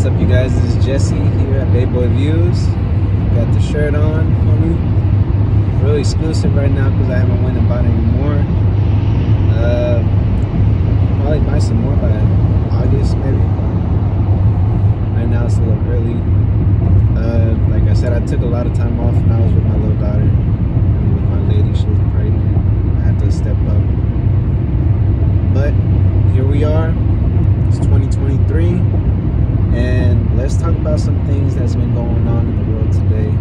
up, you guys? This is Jesse here at Babe Boy Views. Got the shirt on for me. Really exclusive right now because I haven't went and bought any more. Probably buy some more by August, maybe. Right now it's a little early. Like I said, I took a lot of time off when I was with my little daughter and with my lady. She was pregnant. I had to step up. But here we are. It's 2023, and let's talk about some things that's been going on in the world today.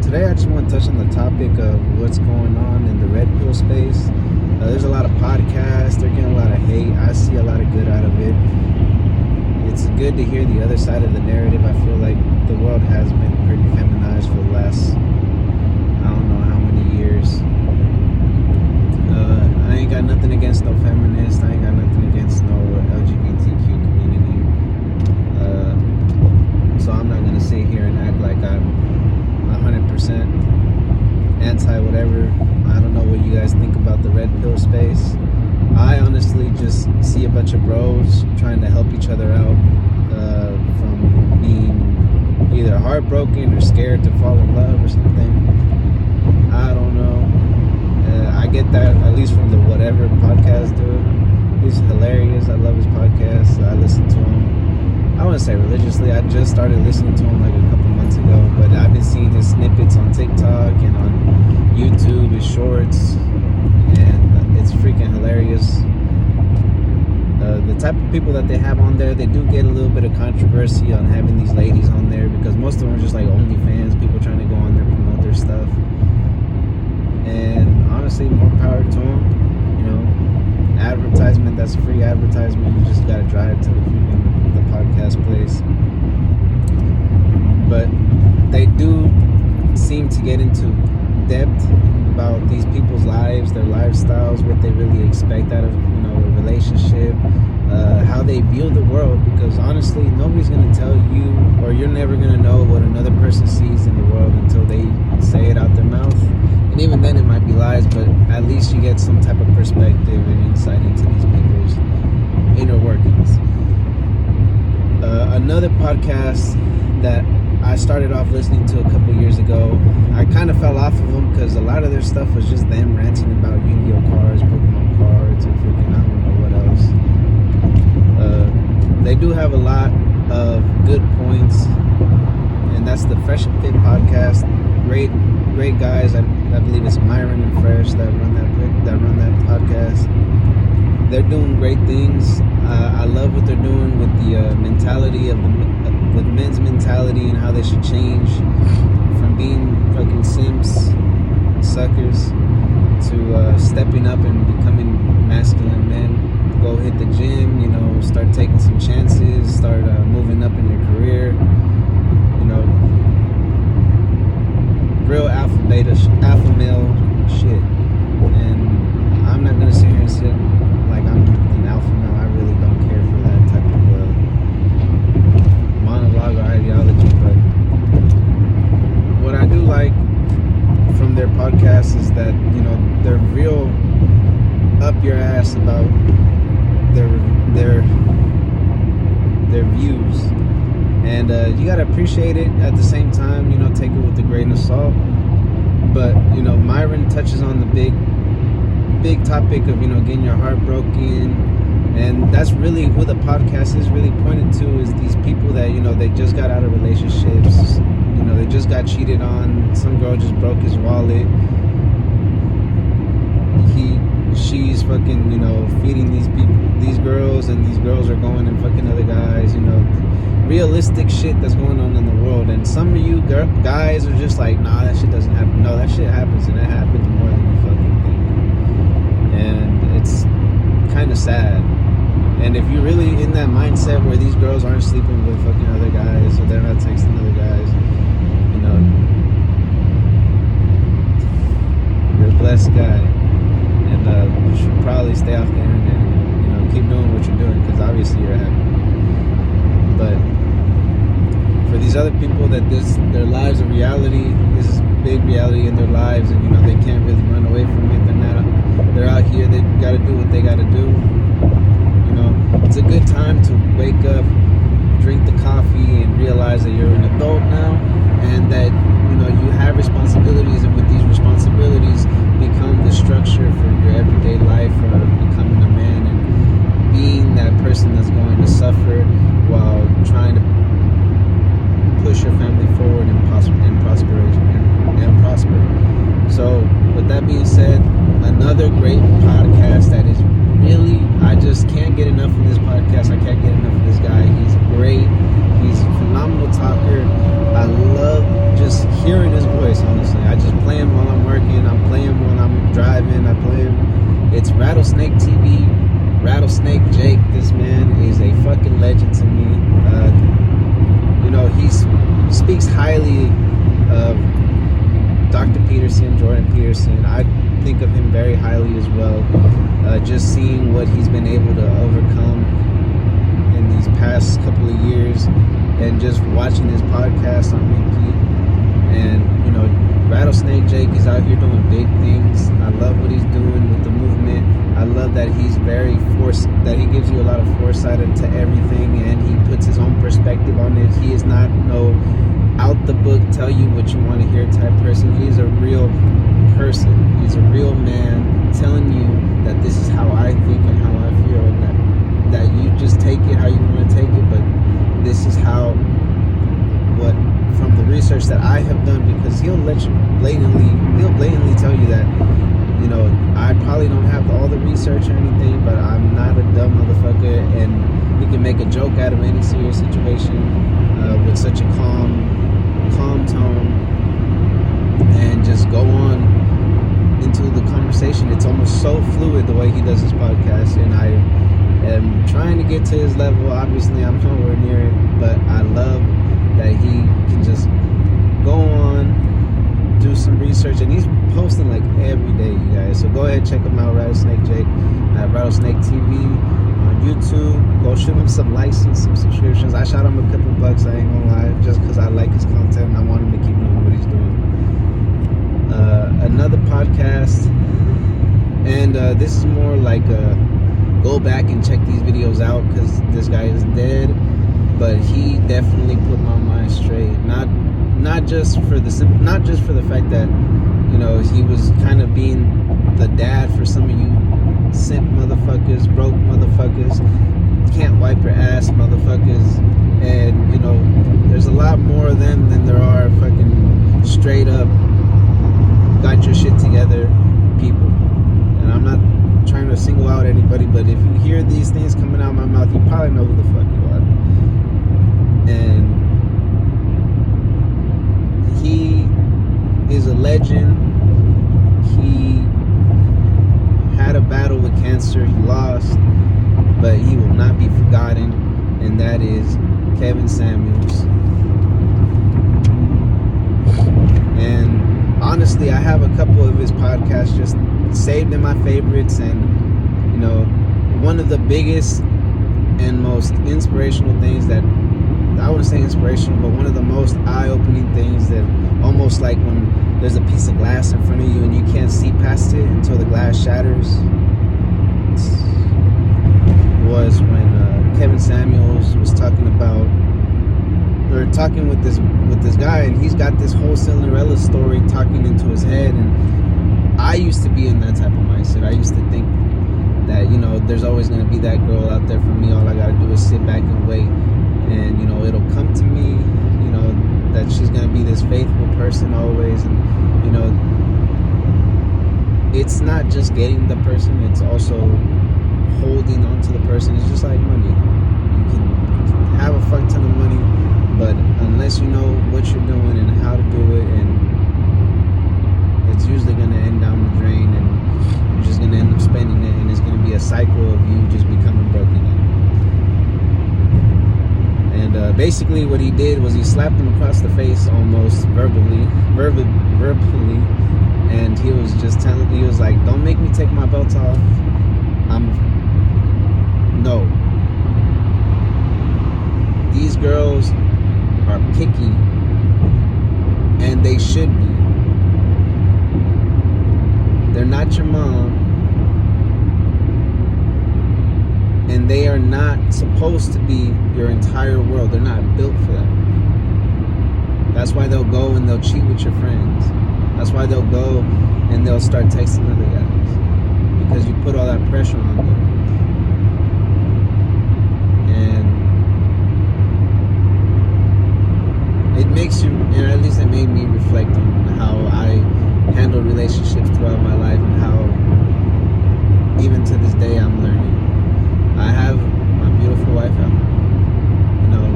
Today I just want to touch on the topic of what's going on in the red pill space. There's a lot of podcasts, they're getting a lot of hate. I see a lot of good out of it. It's good to hear the other side of the narrative. I feel like the world has been pretty feminized for the last, I don't know how many years. I ain't got nothing against no feminists. I ain't got nothing against no LGBTQ community. So I'm not gonna sit here and act like I'm 100% anti whatever. I don't know what you guys think about the red pill space. I honestly just see a bunch of bros trying to help each other out from being either heartbroken or scared to fall in love or something. I don't know. I get that at least from the Whatever podcast dude. He's hilarious. I love his podcast. I listen to him. I wouldn't say religiously. I just started listening to him like a couple months ago, but I've been seeing his snippets on TikTok and on YouTube, his shorts, and it's freaking hilarious. The type of people that they have on there, they do get a little bit of controversy on having these ladies on there because most of them are just like OnlyFans, people trying to go on there and promote their stuff. And honestly, more power to them. You know, advertisement, that's free advertisement. You just gotta drive to the podcast place. But they do seem to get into depth about these people's lives, their lifestyles, what they really expect out of a relationship, how they view the world. Because honestly, nobody's gonna tell you, or you're never gonna know what another person sees in the world until they say it out their mouth. And even then it might be lies, but at least you get some type of perspective and insight into these people's inner workings. Another podcast that I started off listening to a couple years ago, I kind of fell off of them because a lot of their stuff was just them ranting about Yu-Gi-Oh cards, Pokemon cards, and freaking I don't know what else. They do have a lot of good points, and that's the Fresh and Fit podcast. Great guys. I believe it's Myron and Fresh that run that podcast. They're doing great things. I love what they're doing with the mentality of with men's mentality and how they should change from being fucking simps, suckers, to stepping up and becoming masculine men. Go hit the gym, start taking some chances, start moving up in your career. Real alpha male shit. And I'm not gonna sit here and sit like I'm an alpha male. I really don't care for that type of monologue or ideology. But what I do like from their podcast is that they're real up your ass about their views. And you gotta appreciate it at the same time, take it with a grain of salt. But Myron touches on the big topic of getting your heart broken, and that's really who the podcast is really pointed to, is these people that they just got out of relationships, they just got cheated on, some girl just broke his wallet, she's fucking feeding these girls, and these girls are going and fucking other guys, realistic shit that's going on in the world. And some of you guys are just like, nah, that shit doesn't happen. No, that shit happens, and it happens more than you fucking think. And it's kind of sad. And if you're really in that mindset where these girls aren't sleeping with fucking other guys, or they're not texting other guys, you're a blessed guy. And you should probably stay off the internet and keep doing what you're doing, because obviously you're happy. But for these other people that their lives are reality, this is big reality in their lives, and they can't really run away from it. They're out here, they gotta do what they gotta do. It's a good time to wake up drink the coffee and realize that you're an adult now, and that you have responsibilities, and with these responsibilities become the structure for your everyday life, or becoming a man and being that person that's going to suffer while trying to push your family forward and prosper. So with that being said, another great podcast that is really, I just can't get enough of this podcast. I can't get enough of this guy. He's great. He's a phenomenal talker. I love just hearing his voice, honestly. I just play him while I'm working. I'm playing when I'm driving. I play him. It's Rattlesnake TV. Rattlesnake Jake. This man is a fucking legend to me. He speaks highly of Dr. Peterson, Jordan Peterson. I think of him very highly as well. Just seeing what he's been able to overcome in these past couple of years, and just watching his podcast on repeat. And Rattlesnake Jake is out here doing big things. I love what he's doing with the movement. I love that he's that he gives you a lot of foresight into everything, and he puts his own perspective on it. He is not out the book, tell you what you want to hear type person. He's a real person. He's a real man telling you that this is how I think and how I feel, and that you just take it how you want to take it, but this is from the research that I have done, because he'll blatantly tell you that I probably don't have all the research or anything, but I'm not a dumb motherfucker, and he can make a joke out of any serious situation with such a calm tone, and just go on into the conversation. It's almost so fluid the way he does his podcast, and I am trying to get to his level. Obviously, I'm nowhere near it, but I love that he can just go on, do some research, and he's posting like every day, you guys. So go ahead, check him out, Rattlesnake Jake at Rattlesnake TV on YouTube. Go shoot him some likes and some subscriptions. I shot him a couple bucks, I ain't gonna lie, just because I like his content and I want him to keep doing what he's doing. Another podcast, and this is more like go back and check these videos out, because this guy is dead, but he definitely put my mind straight. Not just for the fact that he was kind of being the dad for some of you simp motherfuckers, broke motherfuckers, can't wipe your ass motherfuckers, and there's a lot more of them than there are fucking straight up got your shit together people. And I'm not trying to single out anybody, but if you hear these things coming out of my mouth, you probably know who the fuck you are. And he is a legend. He had a battle with cancer. He lost, but he will not be forgotten, and that is Kevin Samuels. And honestly, I have a couple of his podcasts just saved in my favorites, and one of the biggest and most inspirational things that, I wouldn't say inspirational, but one of the most eye-opening things, that almost like when there's a piece of glass in front of you and you can't see past it until the glass shatters, was when Kevin Samuels was talking with this guy, and he's got this whole Cinderella story talking into his head. And I used to be in that type of mindset. I used to think that there's always going to be that girl out there for me. All I got to do is sit back and wait, and it'll come to me, that she's going to be this faithful person always. And it's not just getting the person, it's also holding on to the person. It's just like money. You can have a fuck ton of money, but unless you know what you're doing and how to do it, and it's usually going to end down the drain, and you're just going to end up spending it, and it's going to be a cycle of you just becoming broke again. And basically what he did was he slapped him across the face, almost verbally, and he was like, don't make me take my belt off. No. These girls are picky, and they should be. They're not your mom. And they are not supposed to be your entire world. They're not built for that. That's why they'll go and they'll cheat with your friends. That's why they'll go and they'll start texting other guys, because you put all that pressure on them. And it makes you, and at least it made me reflect on how I handle relationships throughout my life, and how even to this day I'm learning. I have my beautiful wife out. You know,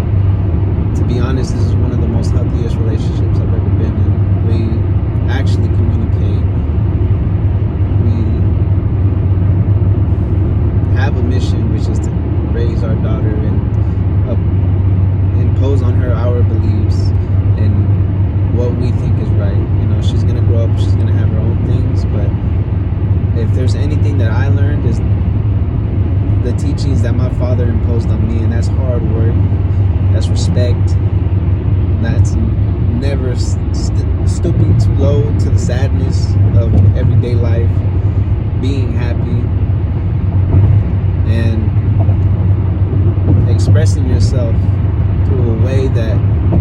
to be honest, this is one of the most healthiest relationships I've ever been in. We actually communicate. We have a mission, which is to raise our daughter and impose on her our beliefs and what we think is right. You know, she's gonna grow up, she's gonna have her own things, but if there's anything that I learned, is the teachings that my father imposed on me, and that's hard work, that's respect, that's never stooping too low to the sadness of everyday life, being happy, and expressing yourself through a way that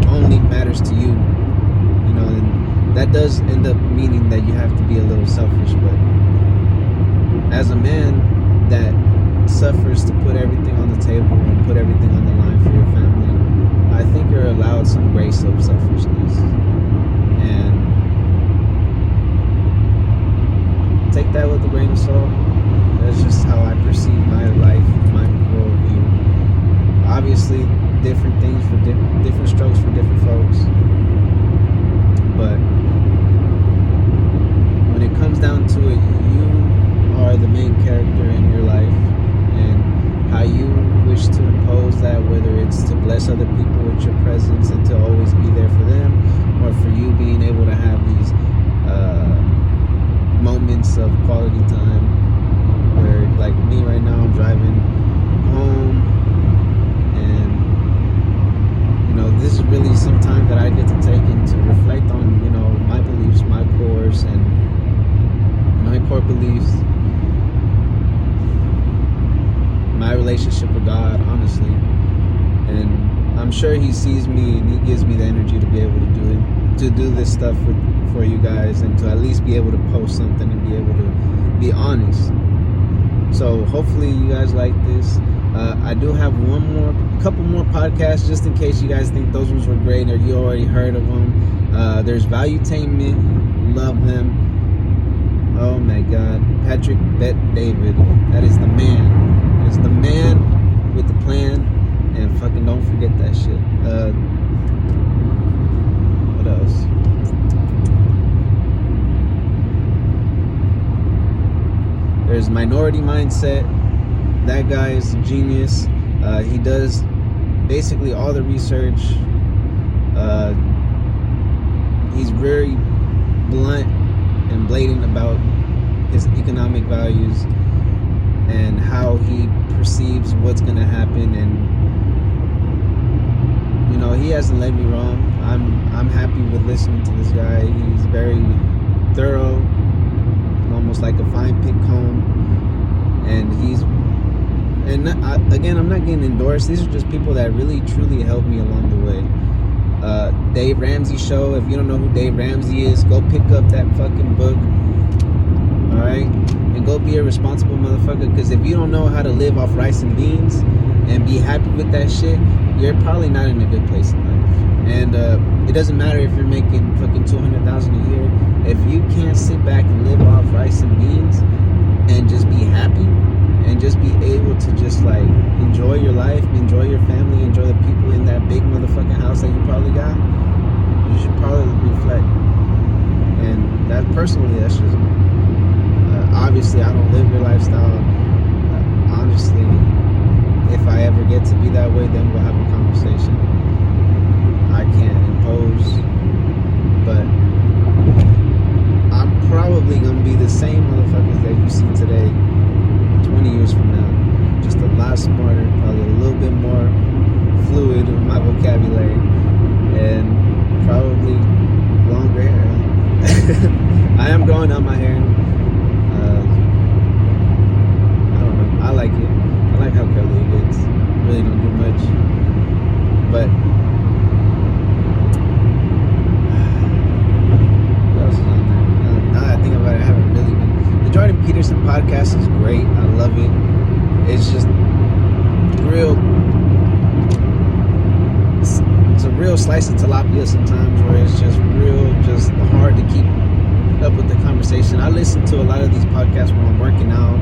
only matters to you. You know, and that does end up meaning that you have to be a little selfish, but as a man that suffers to put everything on the table and put everything on the line for your family, I think you're allowed some grace of selfishness. And take that with a grain of salt. That's just how I perceive my life, my worldview. Obviously, different things for different strokes for different folks. But when it comes down to it, you are the main character in your life, and how you wish to impose that, whether it's to bless other people with your presence and to always be there for them, or for you being able to have these moments of quality time where, like me right now, I'm driving home, and you know, this is really some time that I get to take in to reflect on, you know, my beliefs, my cores, and my core beliefs, my relationship with God, honestly. And I'm sure He sees me and He gives me the energy to be able to do this stuff for you guys, and to at least be able to post something and be able to be honest. So hopefully you guys like this. I do have couple more podcasts, just in case you guys think those ones were great or you already heard of them. There's Valuetainment, love them. Oh my God, Patrick Bet David, that is the man. It's the man with the plan, and fucking don't forget that shit. What else? There's Minority Mindset. That guy is a genius. He does basically all the research. He's very blunt and blatant about his economic values and how he perceives what's going to happen. And you know, he hasn't led me wrong. I'm happy with listening to this guy. He's very thorough, almost like a fine pick comb. And again, I'm not getting endorsed. These are just people that really truly helped me along the way. Dave Ramsey Show. If you don't know who Dave Ramsey is, go pick up that fucking book. Alright? And go be a responsible motherfucker, because if you don't know how to live off rice and beans and be happy with that shit, you're probably not in a good place in life. And it doesn't matter if you're making fucking $200,000 a year. If you can't sit back and live off rice and beans and just be happy and just be able to just like enjoy your life, enjoy your family, enjoy the people in that big motherfucking house that you probably got, you should probably reflect. And that personally, that's just me. Obviously, I don't live your lifestyle. Honestly, if I ever get to be that way, then we'll have a conversation. I can't impose, but I'm probably gonna be the same motherfuckers that you see today 20 years from now. Just a lot smarter, probably a little bit more fluid with my vocabulary, and probably longer hair. I am growing out my hair. I don't know. I like it. I like how curly it's a real slice of tilapia sometimes, where it's just hard to keep up with the conversation. I listen to a lot of these podcasts when I'm working out,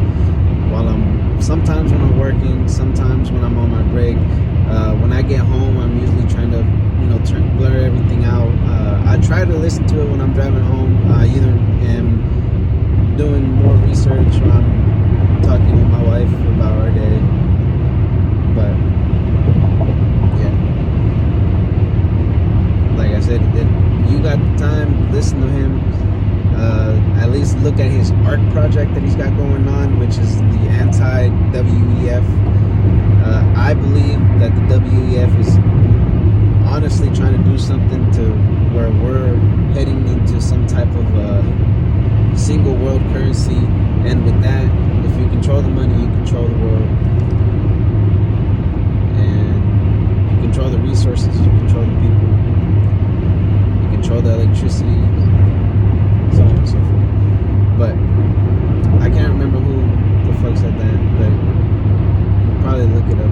sometimes when I'm working, sometimes when I'm on my break. When I get home, I'm usually trying to blur everything out. I try to listen to it when I'm driving home. I either am doing more research or I'm talking with my wife about our day. But yeah, like I said, if you got the time, listen to him. At least look at his art project that he's got going on, which is the anti-WEF. I believe that the WEF is honestly trying to do something to where we're heading into some type of single world currency, and with that, if you control the money, you control the world, and you control the resources, you control the people, you control the electricity, so on and so forth. But I can't remember who the fuck said that, but you'll probably look it up.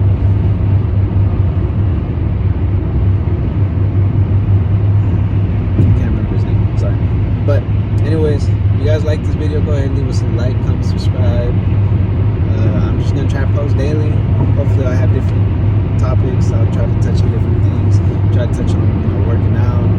Can't remember his name, sorry. But anyways, if you guys like this video, go ahead and leave us a like, comment, subscribe. I'm just gonna try to post daily. Hopefully I have different topics. I'll try to touch on different things, try to touch on working out,